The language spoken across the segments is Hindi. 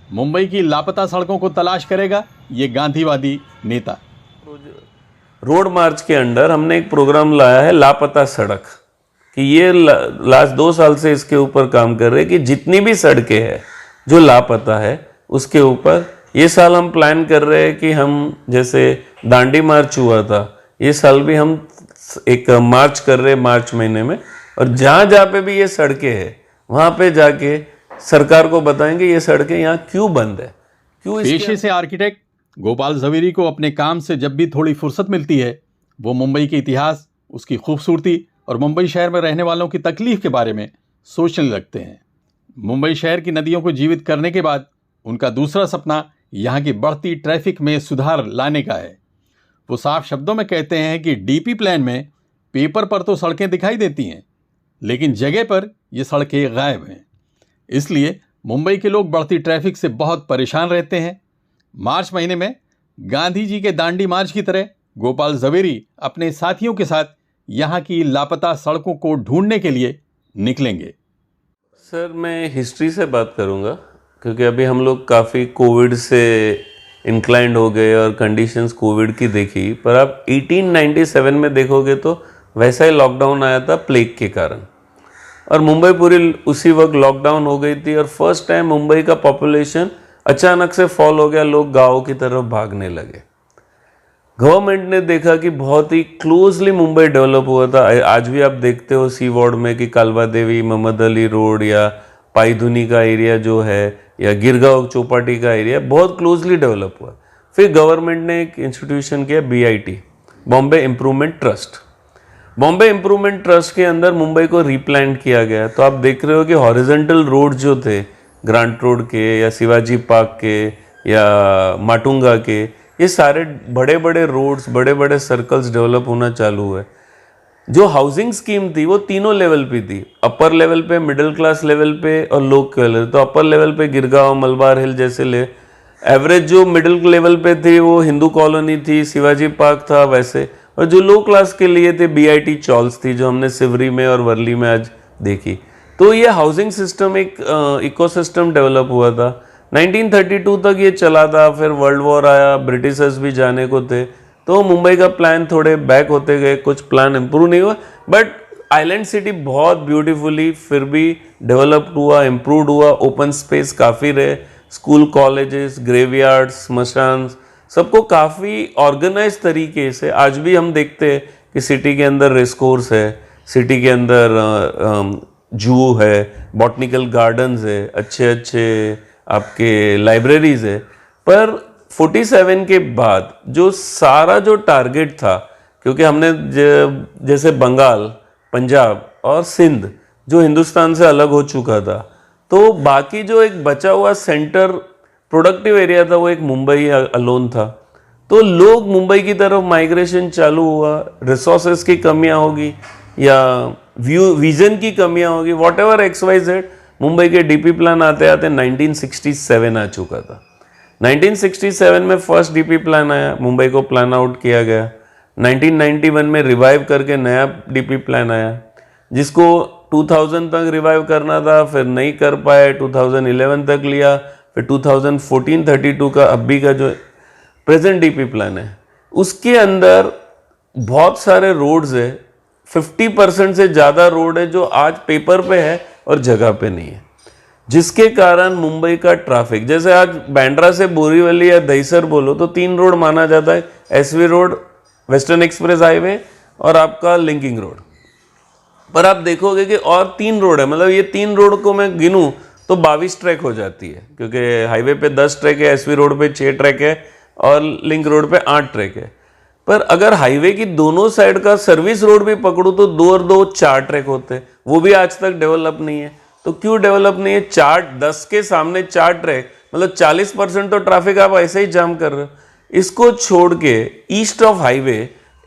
मुंबई की लापता सड़कों को तलाश करेगा ये गांधीवादी नेता। रोड मार्च के अंडर हमने एक प्रोग्राम लाया है लापता सड़क, कि ये लास्ट 2 साल से इसके ऊपर काम कर रहे हैं कि जितनी भी सड़कें हैं जो लापता है उसके ऊपर ये साल हम प्लान कर रहे हैं कि हम, जैसे दांडी मार्च हुआ था, ये साल भी हम एक मार्च कर रहे हैं मार्च महीने में, और जहां जहां पे भी ये सड़कें हैं वहां पे जाके सरकार को बताएंगे ये सड़कें यहाँ क्यों बंद है, क्यों। पेशे से आर्किटेक्ट गोपाल ज़वेरी को अपने काम से जब भी थोड़ी फुर्सत मिलती है वो मुंबई के इतिहास, उसकी खूबसूरती और मुंबई शहर में रहने वालों की तकलीफ के बारे में सोचने लगते हैं। मुंबई शहर की नदियों को जीवित करने के बाद उनका दूसरा सपना यहाँ की बढ़ती ट्रैफिक में सुधार लाने का है। वो साफ शब्दों में कहते हैं कि डीपी प्लान में पेपर पर तो सड़कें दिखाई देती हैं लेकिन जगह पर ये सड़कें गायब हैं। इसलिए मुंबई के लोग बढ़ती ट्रैफिक से बहुत परेशान रहते हैं। मार्च महीने में गांधी जी के दांडी मार्च की तरह गोपाल ज़वेरी अपने साथियों के साथ यहाँ की लापता सड़कों को ढूंढने के लिए निकलेंगे। सर, मैं हिस्ट्री से बात करूँगा क्योंकि अभी हम लोग काफ़ी कोविड से इंक्लाइंड हो गए और कंडीशंस कोविड की देखी, पर आप 1897 में देखोगे तो वैसा ही लॉकडाउन आया था प्लेग के कारण, और मुंबई पूरी उसी वक्त लॉकडाउन हो गई थी, और फर्स्ट टाइम मुंबई का पॉपुलेशन अचानक से फॉल हो गया, लोग गाँव की तरफ भागने लगे। गवर्नमेंट ने देखा कि बहुत ही क्लोजली मुंबई डेवलप हुआ था। आज भी आप देखते हो सी वार्ड में कि कालवा देवी, मोहम्मद अली रोड या पाईधुनी का एरिया जो है, या गिरगांव चौपाटी का एरिया बहुत क्लोजली डेवलप हुआ। फिर गवर्नमेंट ने एक इंस्टीट्यूशन किया, BIT, Bombay improvement trust. Bombay improvement trust के अंदर मुंबई को रीप्लान किया गया। तो आप देख रहे हो कि हॉरिजॉन्टल रोड जो थे, ग्रांट रोड के या शिवाजी पार्क के या माटुंगा के, ये सारे बड़े बड़े रोड्स, बड़े बड़े सर्कल्स डेवलप होना चालू हुए। जो हाउसिंग स्कीम थी वो तीनों लेवल पे थी, अपर लेवल पे, मिडिल क्लास लेवल पे और लोग लेवल। तो अपर लेवल पे गिरगांव, मलबार हिल जैसे ले, एवरेज जो मिडिल लेवल पे थी वो हिंदू कॉलोनी थी, शिवाजी पार्क था वैसे, और जो लो क्लास के लिए थे BIT चॉल्स थी जो हमने सिवरी में और वर्ली में आज देखी। तो ये हाउसिंग सिस्टम एक इकोसिस्टम डेवलप हुआ था। 1932 तक ये चला था, फिर वर्ल्ड वॉर आया, ब्रिटिशर्स भी जाने को थे, तो मुंबई का प्लान थोड़े बैक होते गए, कुछ प्लान इंप्रूव नहीं हुआ, बट आइलैंड सिटी बहुत ब्यूटीफुली फिर भी डेवलप्ड हुआ, इम्प्रूव हुआ। ओपन स्पेस काफ़ी रहे, स्कूल, कॉलेजेस, ग्रेवयार्ड्स, स्मशान, सबको काफ़ी ऑर्गेनाइज तरीके से आज भी हम देखते हैं कि सिटी के अंदर रेस कोर्स है, सिटी के अंदर जू है, बॉटनिकल गार्डन्स है, अच्छे अच्छे आपके लाइब्रेरीज है। पर 47 के बाद जो सारा जो टारगेट था, क्योंकि हमने जैसे बंगाल, पंजाब और सिंध जो हिंदुस्तान से अलग हो चुका था, तो बाकी जो एक बचा हुआ सेंटर प्रोडक्टिव एरिया था वो एक मुंबई अलोन था। तो लोग मुंबई की तरफ माइग्रेशन चालू हुआ। रिसोर्सेज की कमियां होगी या विजन की कमियां होगी, वॉट एवर XYZ, मुंबई के DP प्लान आते आते 1967 आ चुका था। 1967 में फर्स्ट DP प्लान आया, मुंबई को प्लान आउट किया गया। 1991 में रिवाइव करके नया DP प्लान आया, जिसको 2000 तक रिवाइव करना था, फिर नहीं कर पाए, 2011 तक लिया, फिर 2014-32 का अभी का जो प्रेजेंट DP प्लान है, उसके अंदर बहुत सारे रोड्स है, 50% से ज़्यादा रोड है जो आज पेपर पे है और जगह पे नहीं है, जिसके कारण मुंबई का ट्रैफिक, जैसे आज बांद्रा से बोरीवली या दहीसर बोलो तो 3 रोड माना जाता है, SV road, western express highway और आपका लिंकिंग रोड। पर आप देखोगे कि और 3 रोड है, मतलब ये 3 रोड को मैं गिनूं तो 22 ट्रैक हो जाती है, क्योंकि हाईवे पे 10 ट्रैक है, SV रोड पे 6 ट्रैक है और लिंक रोड पे 8 ट्रैक है। पर अगर हाईवे की दोनों साइड का सर्विस रोड भी पकड़ो तो 2 और 2 4 ट्रैक होते हैं, वो भी आज तक डेवलप नहीं है। तो क्यों डेवलप नहीं है? 10 के सामने 4 ट्रैक, मतलब 40% तो ट्रैफिक आप ऐसे ही जाम कर रहे हो। इसको छोड़ के ईस्ट ऑफ हाईवे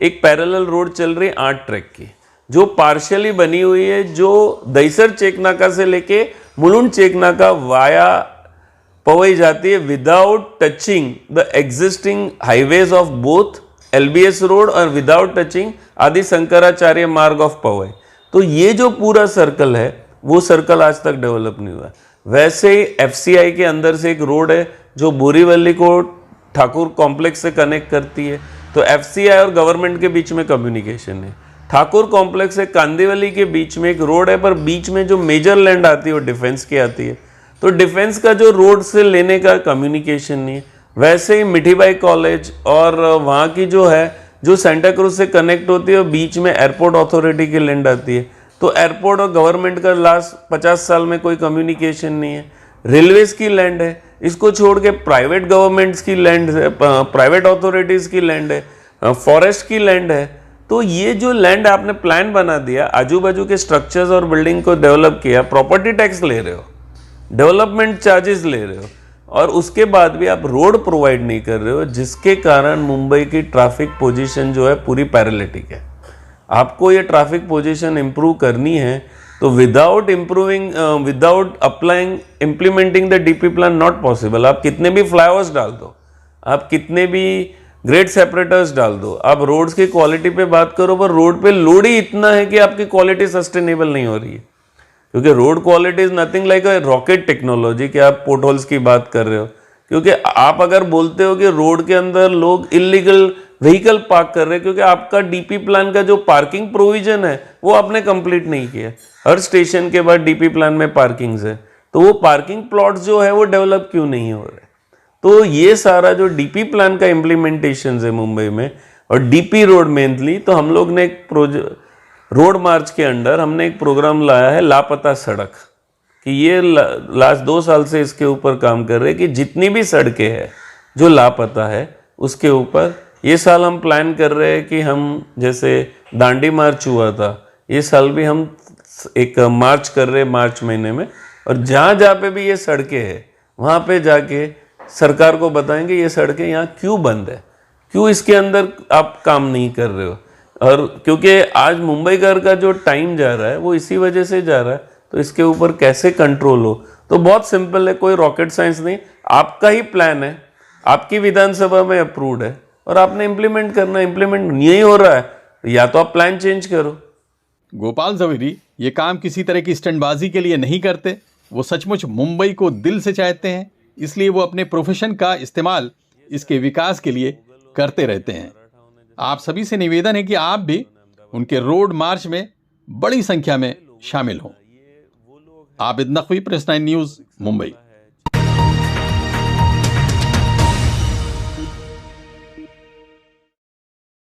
एक पैरेलल रोड चल रही है 8 ट्रैक की, जो पार्शियली बनी हुई है, जो दहीसर चेकनाका से लेके मुलुंड चेकनाका वाया पवई जाती है, without touching the existing highways of both LBS road और विदाउट टचिंग आदि शंकराचार्य मार्ग ऑफ पवई। तो ये जो पूरा सर्कल है वो सर्कल आज तक डेवलप नहीं हुआ। वैसे ही FCI के अंदर से एक रोड है जो बोरीवली को ठाकुर कॉम्प्लेक्स से कनेक्ट करती है। तो FCI और गवर्नमेंट के बीच में कम्युनिकेशन है। ठाकुर कॉम्प्लेक्स से कांदिवली के बीच में एक रोड है, पर बीच में जो मेजर लैंड आती है वो डिफेंस की आती है। तो डिफेंस का जो रोड से लेने का कम्युनिकेशन नहीं है। वैसे ही मिठीबाई कॉलेज और वहाँ की जो है जो सेंटा क्रूज से कनेक्ट होती है और बीच में एयरपोर्ट अथॉरिटी की लैंड आती है। तो एयरपोर्ट और गवर्नमेंट का लास्ट 50 साल में कोई कम्युनिकेशन नहीं है। रेलवेज की लैंड है, इसको छोड़ के प्राइवेट गवर्नमेंट्स की लैंड है, प्राइवेट अथॉरिटीज की लैंड है, फॉरेस्ट की लैंड है। तो ये जो लैंड आपने प्लान बना दिया, आजू बाजू के स्ट्रक्चर्स और बिल्डिंग को डेवलप किया, प्रॉपर्टी टैक्स ले रहे हो, डेवलपमेंट चार्जेस ले रहे हो, और उसके बाद भी आप रोड प्रोवाइड नहीं कर रहे हो, जिसके कारण मुंबई की ट्रैफिक पोजीशन जो है पूरी पैरालिटिक है। आपको ये ट्रैफिक पोजीशन इंप्रूव करनी है तो without applying implementing the DP plan not possible. आप कितने भी फ्लाईओवर्स डाल दो, आप कितने भी ग्रेड सेपरेटर्स डाल दो, आप रोड्स की क्वालिटी पे बात करो, पर रोड पे लोड ही इतना है कि आपकी क्वालिटी सस्टेनेबल नहीं हो रही है। क्योंकि road quality is nothing like a rocket technology कि आप पोर्ट होल्स की बात कर रहे हो। क्योंकि आप अगर बोलते हो कि रोड के अंदर लोग इलीगल व्हीकल पार्क कर रहे हैं, क्योंकि आपका डीपी प्लान का जो पार्किंग प्रोविजन है वो आपने कंप्लीट नहीं किया। हर स्टेशन के बाद डीपी प्लान में पार्किंग्स है, तो वो पार्किंग प्लॉट्स जो है वो डेवलप क्यों नहीं हो रहे। तो ये सारा जो डीपी प्लान का इम्प्लीमेंटेशन है मुंबई में, और डीपी रोड मेनली, तो हम लोग ने एक रोड मार्च के अंडर हमने एक प्रोग्राम लाया है लापता सड़क, कि ये लास्ट 2 साल से इसके ऊपर काम कर रहे हैं कि जितनी भी सड़कें हैं जो लापता है उसके ऊपर। ये साल हम प्लान कर रहे हैं कि हम, जैसे दांडी मार्च हुआ था, ये साल भी हम एक मार्च कर रहे हैं मार्च महीने में, और जहाँ जहाँ पे भी ये सड़कें हैं वहाँ पे जाके सरकार को बताएंगे ये सड़कें यहाँ क्यों बंद है, क्यों इसके अंदर आप काम नहीं कर रहे हो। और क्योंकि आज मुंबई का जो टाइम जा रहा है वो इसी वजह से जा रहा है, तो इसके ऊपर कैसे कंट्रोल हो। तो बहुत सिंपल है, कोई रॉकेट साइंस नहीं। आपका ही प्लान है, आपकी विधानसभा में अप्रूव्ड है, और आपने इम्प्लीमेंट करना है। इम्प्लीमेंट नहीं हो रहा है तो या तो आप प्लान चेंज करो। गोपाल ज़वेरी ये काम किसी तरह की स्टंटबाजी के लिए नहीं करते, वो सचमुच मुंबई को दिल से चाहते हैं, इसलिए वो अपने प्रोफेशन का इस्तेमाल इसके विकास के लिए करते रहते हैं। आप सभी से निवेदन है कि आप भी उनके रोड मार्च में बड़ी संख्या में शामिल हों। Abid Naqvi, press 9 news, Mumbai.